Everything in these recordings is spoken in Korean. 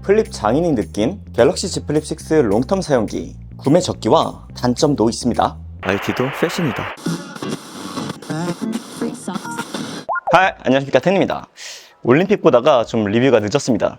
플립 장인이 느낀 갤럭시 Z 플립 6 롱텀 사용기 구매 적기와 단점도 있습니다. IT도 패션이다. 하이, 안녕하십니까, 텐입니다. 올림픽 보다가 좀 리뷰가 늦었습니다.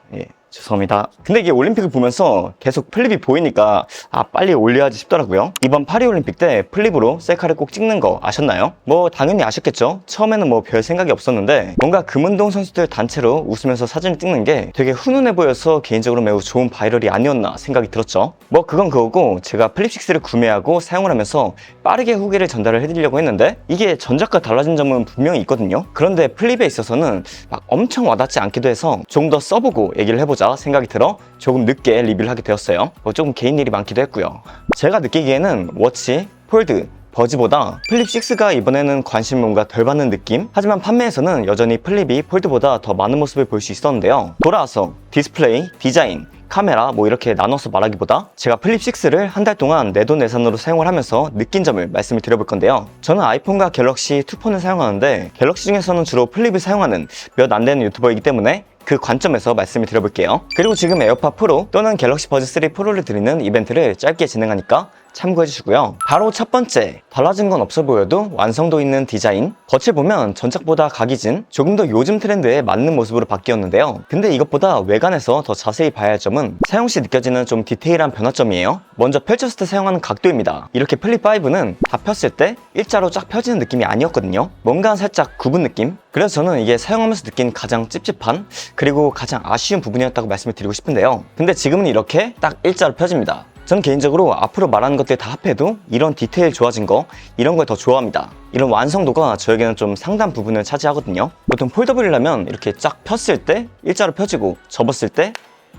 죄송합니다. 근데 이게 올림픽을 보면서 계속 플립이 보이니까 빨리 올려야지 싶더라고요. 이번 파리올림픽 때 플립으로 셀카를 꼭 찍는 거 아셨나요? 뭐 당연히 아셨겠죠? 처음에는 뭐 별 생각이 없었는데 뭔가 금운동 선수들 단체로 웃으면서 사진을 찍는 게 되게 훈훈해 보여서 개인적으로 매우 좋은 바이럴이 아니었나 생각이 들었죠. 뭐 그건 그거고 제가 플립 6를 구매하고 사용을 하면서 빠르게 후기를 전달을 해드리려고 했는데 이게 전작과 달라진 점은 분명히 있거든요. 그런데 플립에 있어서는 막 엄청 와닿지 않기도 해서 조금 더 써보고 얘기를 해보자 생각이 들어 조금 늦게 리뷰를 하게 되었어요. 좀 개인 일이 많기도 했고요. 제가 느끼기에는 워치, 폴드, 버즈보다 플립 6가 이번에는 관심을 뭔가 덜 받는 느낌? 하지만 판매에서는 여전히 플립이 폴드보다 더 많은 모습을 볼 수 있었는데요. 돌아와서 디스플레이, 디자인, 카메라 뭐 이렇게 나눠서 말하기보다 제가 플립 6를 한 달 동안 내돈내산으로 사용을 하면서 느낀 점을 말씀을 드려볼 건데요. 저는 아이폰과 갤럭시 2폰을 사용하는데 갤럭시 중에서는 주로 플립을 사용하는 몇 안 되는 유튜버이기 때문에 그 관점에서 말씀을 드려볼게요. 그리고 지금 에어팟 프로 또는 갤럭시 버즈 3 프로를 드리는 이벤트를 짧게 진행하니까 참고해 주시고요. 바로 첫 번째, 달라진 건 없어 보여도 완성도 있는 디자인. 겉을 보면 전작보다 각이 진 조금 더 요즘 트렌드에 맞는 모습으로 바뀌었는데요. 근데 이것보다 외관에서 더 자세히 봐야 할 점은 사용 시 느껴지는 좀 디테일한 변화점이에요. 먼저 펼쳤을 때 사용하는 각도입니다. 이렇게 플립 5는 다 폈을 때 일자로 쫙 펴지는 느낌이 아니었거든요. 뭔가 살짝 굽은 느낌? 그래서 저는 이게 사용하면서 느낀 가장 찝찝한 그리고 가장 아쉬운 부분이었다고 말씀을 드리고 싶은데요. 근데 지금은 이렇게 딱 일자로 펴집니다. 전 개인적으로 앞으로 말하는 것들 다 합해도 이런 디테일 좋아진 거 이런 걸 더 좋아합니다. 이런 완성도가 저에게는 좀 상당 부분을 차지하거든요. 보통 폴더블이라면 이렇게 쫙 폈을 때 일자로 펴지고 접었을 때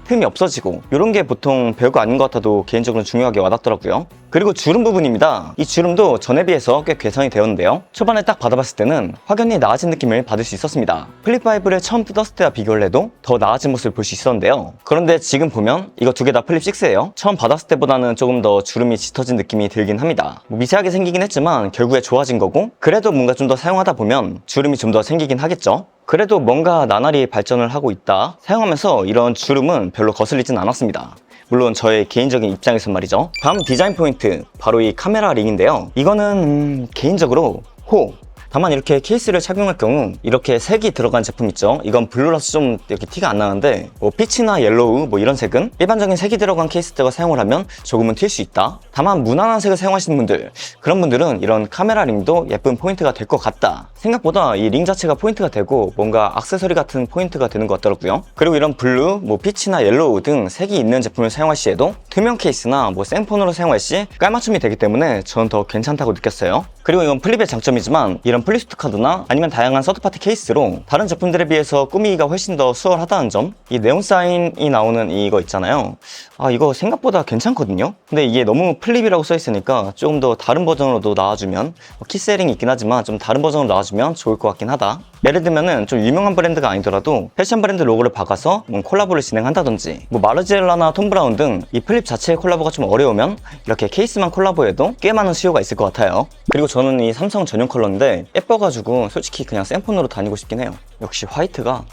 틈이 없어지고 이런 게 보통 별거 아닌 것 같아도 개인적으로 중요하게 와닿더라고요. 그리고 주름 부분입니다. 이 주름도 전에 비해서 꽤 개선이 되었는데요. 초반에 딱 받아봤을 때는 확연히 나아진 느낌을 받을 수 있었습니다. 플립 5를 처음 뜯었을 때와 비교를 해도 더 나아진 모습을 볼 수 있었는데요. 그런데 지금 보면 이거 두 개 다 플립 6예요. 처음 받았을 때보다는 조금 더 주름이 짙어진 느낌이 들긴 합니다. 미세하게 생기긴 했지만 결국에 좋아진 거고 그래도 뭔가 좀 더 사용하다 보면 주름이 좀 더 생기긴 하겠죠. 그래도 뭔가 나날이 발전을 하고 있다. 사용하면서 이런 주름은 별로 거슬리진 않았습니다. 물론 저의 개인적인 입장에서 말이죠. 다음 디자인 포인트, 바로 이 카메라 링인데요. 이거는 개인적으로 다만 이렇게 케이스를 착용할 경우 이렇게 색이 들어간 제품 있죠. 이건 블루라서 좀 이렇게 티가 안 나는데 뭐 피치나 옐로우 뭐 이런 색은 일반적인 색이 들어간 케이스들과 사용을 하면 조금은 튈 수 있다. 다만 무난한 색을 사용하시는 분들, 그런 분들은 이런 카메라 링도 예쁜 포인트가 될 것 같다. 생각보다 이 링 자체가 포인트가 되고 뭔가 액세서리 같은 포인트가 되는 것 같더라고요. 그리고 이런 블루, 뭐 피치나 옐로우 등 색이 있는 제품을 사용할 시에도 투명 케이스나 뭐 생폰으로 사용할 시 깔맞춤이 되기 때문에 저는 더 괜찮다고 느꼈어요. 그리고 이건 플립의 장점이지만 이런 플립스트 카드나 아니면 다양한 서드파티 케이스로 다른 제품들에 비해서 꾸미기가 훨씬 더 수월하다는 점. 이 네온 사인이 나오는 이거 있잖아요. 이거 생각보다 괜찮거든요. 근데 이게 너무 플립이라고 써있으니까 조금 더 다른 버전으로도 나와주면 키세링이 있긴 하지만 좀 다른 버전으로 나와주면 좋을 것 같긴 하다. 예를 들면은 좀 유명한 브랜드가 아니더라도 패션 브랜드 로고를 박아서 콜라보를 진행한다든지 뭐 마르지엘라나 톰 브라운 등 이 플립 자체의 콜라보가 좀 어려우면 이렇게 케이스만 콜라보해도 꽤 많은 수요가 있을 것 같아요. 그리고 저는 이 삼성 전용 컬러인데 예뻐가지고 솔직히 그냥 생폰으로 다니고 싶긴 해요. 역시 화이트가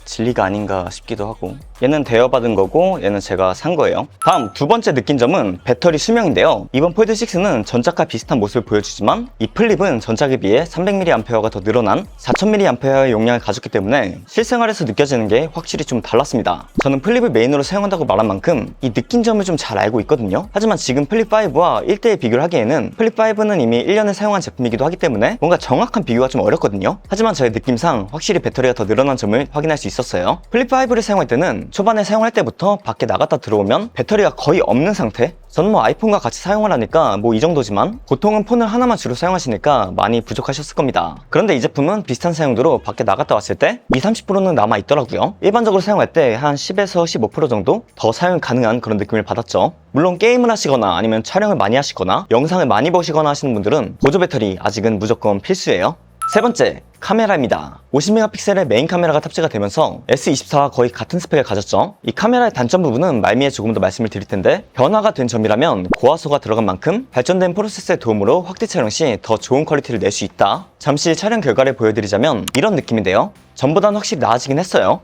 진리가 아닌가 싶기도 하고. 얘는 대여받은 거고 얘는 제가 산 거예요. 다음 두 번째 느낀 점은 배터리 수명인데요. 이번 폴드 6는 전작과 비슷한 모습을 보여주지만 이 플립은 전작에 비해 300mAh가 더 늘어난 4000mAh의 용량을 가졌기 때문에 실생활에서 느껴지는 게 확실히 좀 달랐습니다. 저는 플립을 메인으로 사용한다고 말한 만큼 이 느낀 점을 좀 잘 알고 있거든요. 하지만 지금 플립 5와 1대1 비교를 하기에는 플립 5는 이미 1년을 사용한 제품이기도 하기 때문에 뭔가 정확한 비교가 좀 어렵거든요. 하지만 저의 느낌상 확실히 배터리가 더 늘어난 점을 확인할 수 있었어요. 플립 5를 사용할 때는 초반에 사용할 때부터 밖에 나갔다 들어오면 배터리가 거의 없는 상태? 저는 뭐 아이폰과 같이 사용을 하니까 뭐 이 정도지만 보통은 폰을 하나만 주로 사용하시니까 많이 부족하셨을 겁니다. 그런데 이 제품은 비슷한 사용도로 밖에 나갔다 왔을 때 20-30%는 남아있더라고요. 일반적으로 사용할 때 한 10에서 15% 정도 더 사용 가능한 그런 느낌을 받았죠. 물론 게임을 하시거나 아니면 촬영을 많이 하시거나 영상을 많이 보시거나 하시는 분들은 보조 배터리 아직은 무조건 필수예요. 세 번째, 카메라입니다. 50메가픽셀의 메인 카메라가 탑재가 되면서 S24와 거의 같은 스펙을 가졌죠. 이 카메라의 단점 부분은 말미에 조금 더 말씀을 드릴 텐데 변화가 된 점이라면 고화소가 들어간 만큼 발전된 프로세서의 도움으로 확대 촬영 시 더 좋은 퀄리티를 낼 수 있다. 잠시 촬영 결과를 보여드리자면 이런 느낌인데요. 전보다는 확실히 나아지긴 했어요.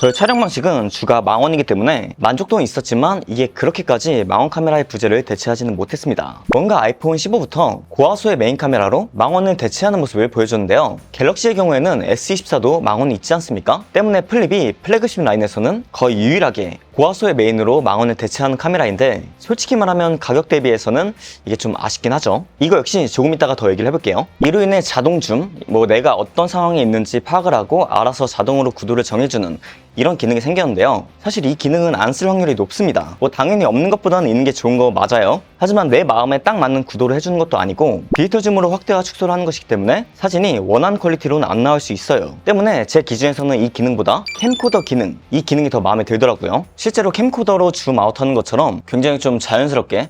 저의 촬영 방식은 주가 망원이기 때문에 만족도는 있었지만 이게 그렇게까지 망원 카메라의 부재를 대체하지는 못했습니다. 뭔가 아이폰 15부터 고화소의 메인 카메라로 망원을 대체하는 모습을 보여줬는데요. 갤럭시의 경우에는 S24도 망원이 있지 않습니까? 때문에 플립이 플래그십 라인에서는 거의 유일하게 고화소의 메인으로 망원을 대체하는 카메라인데 솔직히 말하면 가격 대비해서는 이게 좀 아쉽긴 하죠. 이거 역시 조금 이따가 더 얘기를 해볼게요. 이로 인해 자동 줌, 내가 어떤 상황에 있는지 파악을 하고 알아서 자동으로 구도를 정해주는 이런 기능이 생겼는데요. 사실 이 기능은 안 쓸 확률이 높습니다. 당연히 없는 것보다는 있는 게 좋은 거 맞아요. 하지만 내 마음에 딱 맞는 구도를 해주는 것도 아니고 빌터 줌으로 확대와 축소를 하는 것이기 때문에 사진이 원하는 퀄리티로는 안 나올 수 있어요. 때문에 제 기준에서는 이 기능보다 캠코더 기능, 이 기능이 더 마음에 들더라고요. 실제로 캠코더로 줌 아웃하는 것처럼 굉장히 좀 자연스럽게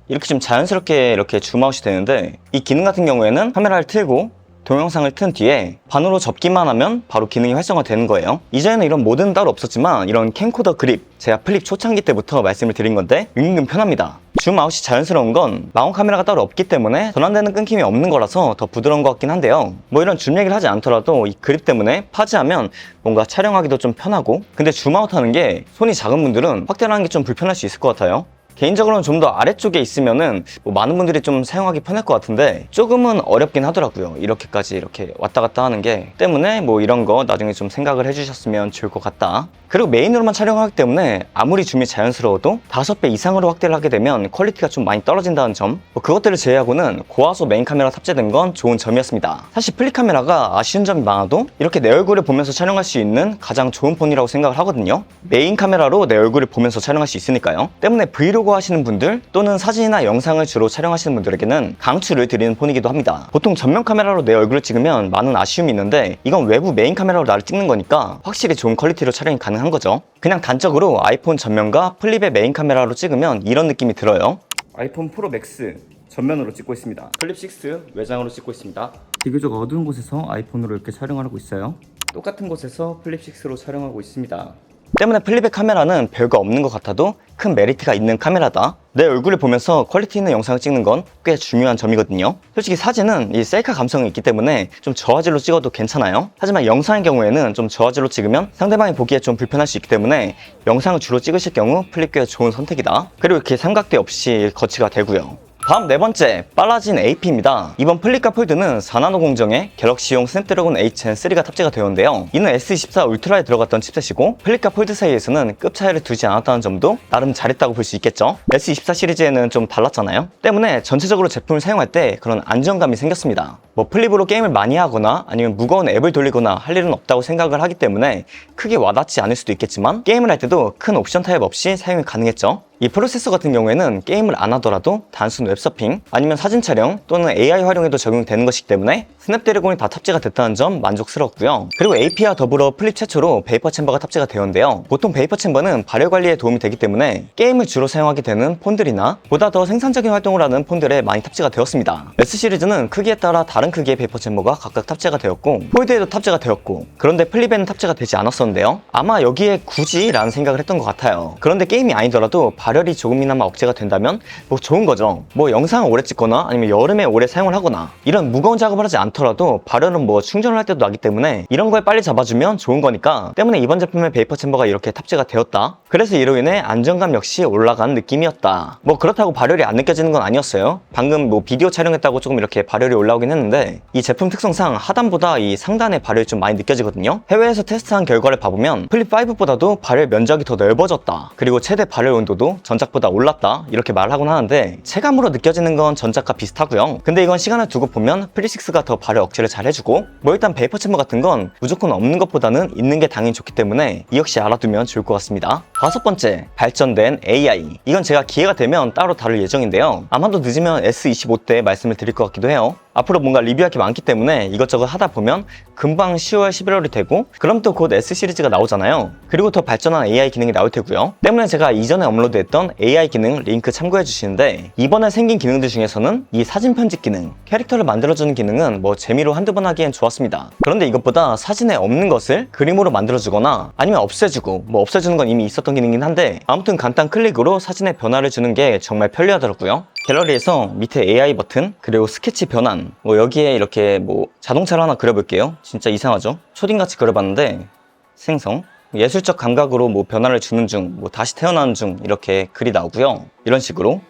이렇게 줌아웃이 되는데 이 기능 같은 경우에는 카메라를 틀고 동영상을 튼 뒤에 반으로 접기만 하면 바로 기능이 활성화되는 거예요. 이전에는 이런 모드는 따로 없었지만 이런 캠코더 그립, 제가 플립 초창기 때부터 말씀을 드린 건데 은근 편합니다. 줌아웃이 자연스러운 건 망원 카메라가 따로 없기 때문에 전환되는 끊김이 없는 거라서 더 부드러운 것 같긴 한데요. 이런 줌 얘기를 하지 않더라도 이 그립 때문에 파지하면 뭔가 촬영하기도 좀 편하고, 근데 줌아웃 하는 게 손이 작은 분들은 확대를 하는 게 좀 불편할 수 있을 것 같아요. 개인적으로는 좀 더 아래쪽에 있으면은 많은 분들이 좀 사용하기 편할 것 같은데 조금은 어렵긴 하더라고요. 이렇게까지 이렇게 왔다 갔다 하는 게. 때문에 이런 거 나중에 좀 생각을 해주셨으면 좋을 것 같다. 그리고 메인으로만 촬영하기 때문에 아무리 줌이 자연스러워도 5배 이상으로 확대를 하게 되면 퀄리티가 좀 많이 떨어진다는 점, 그것들을 제외하고는 고화소 메인 카메라 탑재된 건 좋은 점이었습니다. 사실 플립 카메라가 아쉬운 점이 많아도 이렇게 내 얼굴을 보면서 촬영할 수 있는 가장 좋은 폰이라고 생각을 하거든요. 메인 카메라로 내 얼굴을 보면서 촬영할 수 있으니까요. 때문에 브이로그 하시는 분들 또는 사진이나 영상을 주로 촬영하시는 분들에게는 강추를 드리는 폰이기도 합니다. 보통 전면 카메라로 내 얼굴을 찍으면 많은 아쉬움이 있는데 이건 외부 메인 카메라로 나를 찍는 거니까 확실히 좋은 퀄리티로 촬영이 가능한 거죠. 그냥 단적으로 아이폰 전면과 플립의 메인 카메라로 찍으면 이런 느낌이 들어요. 아이폰 프로 맥스 전면으로 찍고 있습니다. 플립 6 외장으로 찍고 있습니다. 비교적 어두운 곳에서 아이폰으로 이렇게 촬영을 하고 있어요. 똑같은 곳에서 플립 6로 촬영하고 있습니다. 때문에 플립의 카메라는 별거 없는 것 같아도 큰 메리트가 있는 카메라다. 내 얼굴을 보면서 퀄리티 있는 영상을 찍는 건 꽤 중요한 점이거든요. 솔직히 사진은 이 셀카 감성이 있기 때문에 좀 저화질로 찍어도 괜찮아요. 하지만 영상의 경우에는 좀 저화질로 찍으면 상대방이 보기에 좀 불편할 수 있기 때문에 영상을 주로 찍으실 경우 플립 꽤 좋은 선택이다. 그리고 이렇게 삼각대 없이 거치가 되고요. 다음 네 번째, 빨라진 AP입니다. 이번 플립과 폴드는 4나노 공정의 갤럭시용 스냅드래곤 H10-3가 탑재가 되었는데요. 이는 S24 울트라에 들어갔던 칩셋이고 플립과 폴드 사이에서는 급 차이를 두지 않았다는 점도 나름 잘했다고 볼 수 있겠죠. S24 시리즈에는 좀 달랐잖아요. 때문에 전체적으로 제품을 사용할 때 그런 안정감이 생겼습니다. 플립으로 게임을 많이 하거나 아니면 무거운 앱을 돌리거나 할 일은 없다고 생각을 하기 때문에 크게 와닿지 않을 수도 있겠지만 게임을 할 때도 큰 옵션 타입 없이 사용이 가능했죠. 이 프로세서 같은 경우에는 게임을 안 하더라도 단순 웹서핑 아니면 사진 촬영 또는 AI 활용에도 적용되는 것이기 때문에 스냅드래곤이 다 탑재가 됐다는 점 만족스럽고요. 그리고 AP와 더불어 플립 최초로 베이퍼 챔버가 탑재가 되었는데요. 보통 베이퍼 챔버는 발열 관리에 도움이 되기 때문에 게임을 주로 사용하게 되는 폰들이나 보다 더 생산적인 활동을 하는 폰들에 많이 탑재가 되었습니다. S 시리즈는 크기에 따라 다른 크기의 베이퍼 챔버가 각각 탑재가 되었고 폴드에도 탑재가 되었고, 그런데 플립에는 탑재가 되지 않았었는데요. 아마 여기에 굳이 라는 생각을 했던 것 같아요. 그런데 게임이 아니더라도 발열이 조금이나마 억제가 된다면 좋은 거죠. 영상을 오래 찍거나 아니면 여름에 오래 사용을 하거나 이런 무거운 작업을 하지 않더라도 발열은 충전을 할 때도 나기 때문에 이런 거에 빨리 잡아주면 좋은 거니까, 때문에 이번 제품의 베이퍼 챔버가 이렇게 탑재가 되었다. 그래서 이로 인해 안정감 역시 올라간 느낌이었다. 그렇다고 발열이 안 느껴지는 건 아니었어요. 방금 비디오 촬영했다고 조금 이렇게 발열이 올라오긴 했는데 이 제품 특성상 하단보다 이 상단에 발열이 좀 많이 느껴지거든요. 해외에서 테스트한 결과를 봐보면 플립 5보다도 발열 면적이 더 넓어졌다. 그리고 최대 발열 온도도 전작보다 올랐다. 이렇게 말하곤 하는데 체감으로 느껴지는 건 전작과 비슷하고요. 근데 이건 시간을 두고 보면 플립 6가 더 발열 억제를 잘 해주고, 일단 베이퍼 챔버 같은 건 무조건 없는 것보다는 있는 게 당연히 좋기 때문에 이 역시 알아두면 좋을 것 같습니다. 다섯 번째, 발전된 AI. 이건 제가 기회가 되면 따로 다룰 예정인데요. 아마도 늦으면 S25 때 말씀을 드릴 것 같기도 해요. 앞으로 뭔가 리뷰할 게 많기 때문에 이것저것 하다 보면 금방 10월, 11월이 되고 그럼 또 곧 S 시리즈가 나오잖아요. 그리고 더 발전한 AI 기능이 나올 테고요. 때문에 제가 이전에 업로드했던 AI 기능 링크 참고해 주시는데, 이번에 생긴 기능들 중에서는 이 사진 편집 기능, 캐릭터를 만들어주는 기능은 재미로 한두 번 하기엔 좋았습니다. 그런데 이것보다 사진에 없는 것을 그림으로 만들어주거나 아니면 없애주고, 없애주는 건 이미 있었던 기능이긴 한데 아무튼 간단 클릭으로 사진에 변화를 주는 게 정말 편리하더라고요. 갤러리에서 밑에 AI 버튼, 그리고 스케치 변환, 여기에 이렇게 자동차를 하나 그려볼게요. 진짜 이상하죠? 초딩같이 그려봤는데 생성, 예술적 감각으로 뭐 변화를 주는 중, 뭐 다시 태어나는 중 이렇게 글이 나오고요. 이런 식으로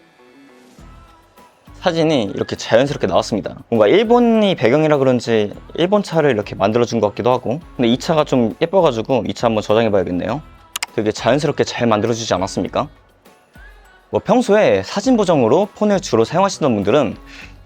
사진이 이렇게 자연스럽게 나왔습니다. 뭔가 일본이 배경이라 그런지 일본 차를 이렇게 만들어준 것 같기도 하고, 근데 이 차가 좀 예뻐가지고 이 차 한번 저장해 봐야겠네요. 되게 자연스럽게 잘 만들어주지 않았습니까? 뭐 평소에 사진 보정으로 폰을 주로 사용하시는 분들은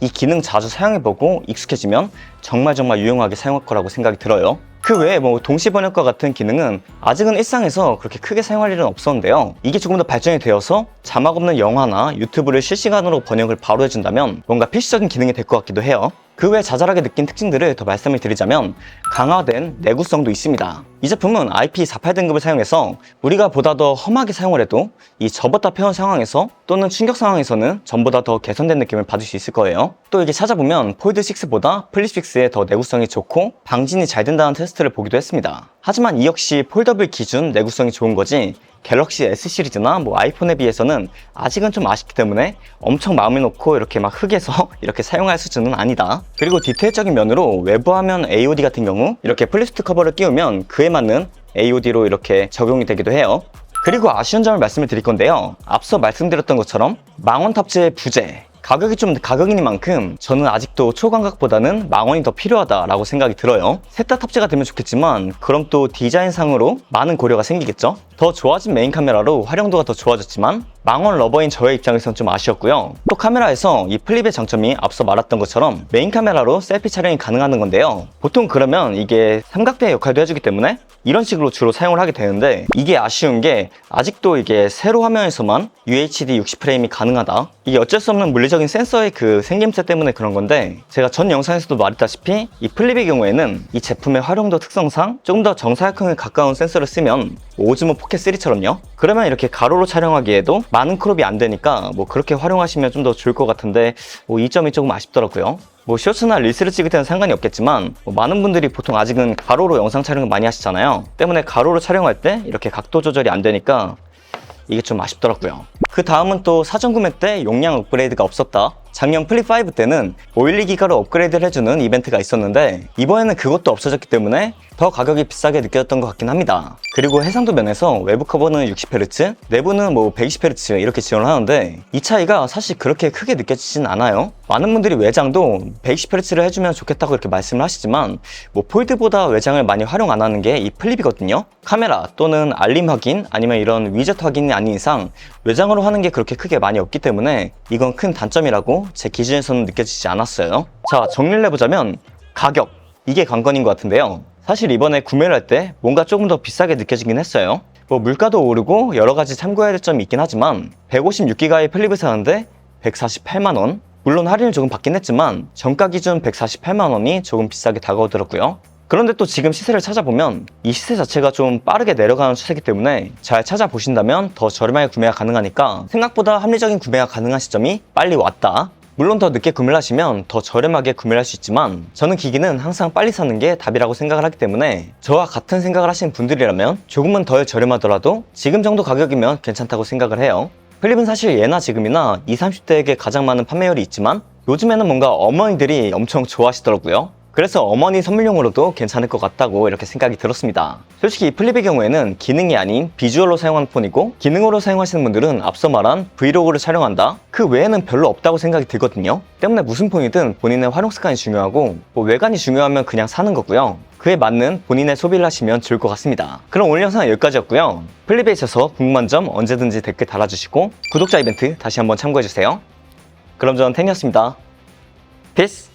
이 기능 자주 사용해보고 익숙해지면 정말 유용하게 사용할 거라고 생각이 들어요. 그 외에 뭐 동시 번역과 같은 기능은 아직은 일상에서 그렇게 크게 사용할 일은 없었는데요. 이게 조금 더 발전이 되어서 자막 없는 영화나 유튜브를 실시간으로 번역을 바로 해준다면 뭔가 필수적인 기능이 될 것 같기도 해요. 그 외에 자잘하게 느낀 특징들을 더 말씀을 드리자면 강화된 내구성도 있습니다. 이 제품은 IP48 등급을 사용해서 우리가 보다 더 험하게 사용을 해도 이 접었다 펴온 상황에서 또는 충격 상황에서는 전보다 더 개선된 느낌을 받을 수 있을 거예요. 또 이게 찾아보면 폴드6보다 플립6의 더 내구성이 좋고 방진이 잘 된다는 테스트를 보기도 했습니다. 하지만 이 역시 폴더블 기준 내구성이 좋은 거지 갤럭시 S 시리즈나 뭐 아이폰에 비해서는 아직은 좀 아쉽기 때문에 엄청 마음에 놓고 이렇게 막 흑에서 이렇게 사용할 수준은 아니다. 그리고 디테일적인 면으로 외부 화면 AOD 같은 경우 이렇게 플립스틱 커버를 끼우면 그에 맞는 AOD로 이렇게 적용이 되기도 해요. 그리고 아쉬운 점을 말씀을 드릴 건데요. 앞서 말씀드렸던 것처럼 망원 탑재의 부재, 가격이 좀 가격이니만큼 저는 아직도 초광각보다는 망원이 더 필요하다라고 생각이 들어요. 셋 다 탑재가 되면 좋겠지만 그럼 또 디자인상으로 많은 고려가 생기겠죠? 더 좋아진 메인 카메라로 활용도가 더 좋아졌지만 망원 러버인 저의 입장에선 좀 아쉬웠고요. 또 카메라에서 이 플립의 장점이 앞서 말했던 것처럼 메인 카메라로 셀피 촬영이 가능한 건데요. 보통 그러면 이게 삼각대 역할도 해주기 때문에 이런 식으로 주로 사용을 하게 되는데 이게 아쉬운 게 아직도 이게 세로 화면에서만 UHD 60프레임이 가능하다. 이게 어쩔 수 없는 물리적인 센서의 그 생김새 때문에 그런 건데 제가 전 영상에서도 말했다시피 이 플립의 경우에는 이 제품의 활용도 특성상 조금 더 정사각형에 가까운 센서를 쓰면 오즈모 포켓 3처럼요. 그러면 이렇게 가로로 촬영하기에도 많은 크롭이 안 되니까 뭐 그렇게 활용하시면 좀 더 좋을 것 같은데 뭐 이 점이 조금 아쉽더라고요. 뭐 쇼츠나 릴스를 찍을 때는 상관이 없겠지만 뭐 많은 분들이 보통 아직은 가로로 영상 촬영을 많이 하시잖아요. 때문에 가로로 촬영할 때 이렇게 각도 조절이 안 되니까 이게 좀 아쉽더라고요. 그 다음은 또 사전 구매 때 용량 업그레이드가 없었다. 작년 플립5 때는 512기가로 업그레이드를 해주는 이벤트가 있었는데 이번에는 그것도 없어졌기 때문에 더 가격이 비싸게 느껴졌던 것 같긴 합니다. 그리고 해상도 면에서 외부 커버는 60Hz, 내부는 뭐 120Hz 이렇게 지원을 하는데 이 차이가 사실 그렇게 크게 느껴지진 않아요. 많은 분들이 외장도 120Hz를 해주면 좋겠다고 이렇게 말씀을 하시지만 뭐 폴드보다 외장을 많이 활용 안 하는 게 이 플립이거든요. 카메라 또는 알림 확인 아니면 이런 위젯 확인이 아닌 이상 외장으로 하는 게 그렇게 크게 많이 없기 때문에 이건 큰 단점이라고 제 기준에서는 느껴지지 않았어요. 자, 정리를 해보자면 가격, 이게 관건인 것 같은데요. 사실 이번에 구매를 할 때 뭔가 조금 더 비싸게 느껴지긴 했어요. 뭐 물가도 오르고 여러 가지 참고해야 될 점이 있긴 하지만 156기가의 플립을 사는데 148만원, 물론 할인을 조금 받긴 했지만 정가 기준 148만원이 조금 비싸게 다가오더라고요. 그런데 또 지금 시세를 찾아보면 이 시세 자체가 좀 빠르게 내려가는 추세이기 때문에 잘 찾아보신다면 더 저렴하게 구매가 가능하니까 생각보다 합리적인 구매가 가능한 시점이 빨리 왔다. 물론 더 늦게 구매를 하시면 더 저렴하게 구매를 할 수 있지만 저는 기기는 항상 빨리 사는 게 답이라고 생각을 하기 때문에 저와 같은 생각을 하시는 분들이라면 조금은 덜 저렴하더라도 지금 정도 가격이면 괜찮다고 생각을 해요. 플립은 사실 예나 지금이나 20, 30대에게 가장 많은 판매율이 있지만 요즘에는 뭔가 어머니들이 엄청 좋아하시더라고요. 그래서 어머니 선물용으로도 괜찮을 것 같다고 이렇게 생각이 들었습니다. 솔직히 이 플립의 경우에는 기능이 아닌 비주얼로 사용하는 폰이고 기능으로 사용하시는 분들은 앞서 말한 브이로그를 촬영한다? 그 외에는 별로 없다고 생각이 들거든요. 때문에 무슨 폰이든 본인의 활용 습관이 중요하고 뭐 외관이 중요하면 그냥 사는 거고요. 그에 맞는 본인의 소비를 하시면 좋을 것 같습니다. 그럼 오늘 영상은 여기까지였고요. 플립에 있어서 궁금한 점 언제든지 댓글 달아주시고 구독자 이벤트 다시 한번 참고해주세요. 그럼 저는 텐이었습니다. 피스!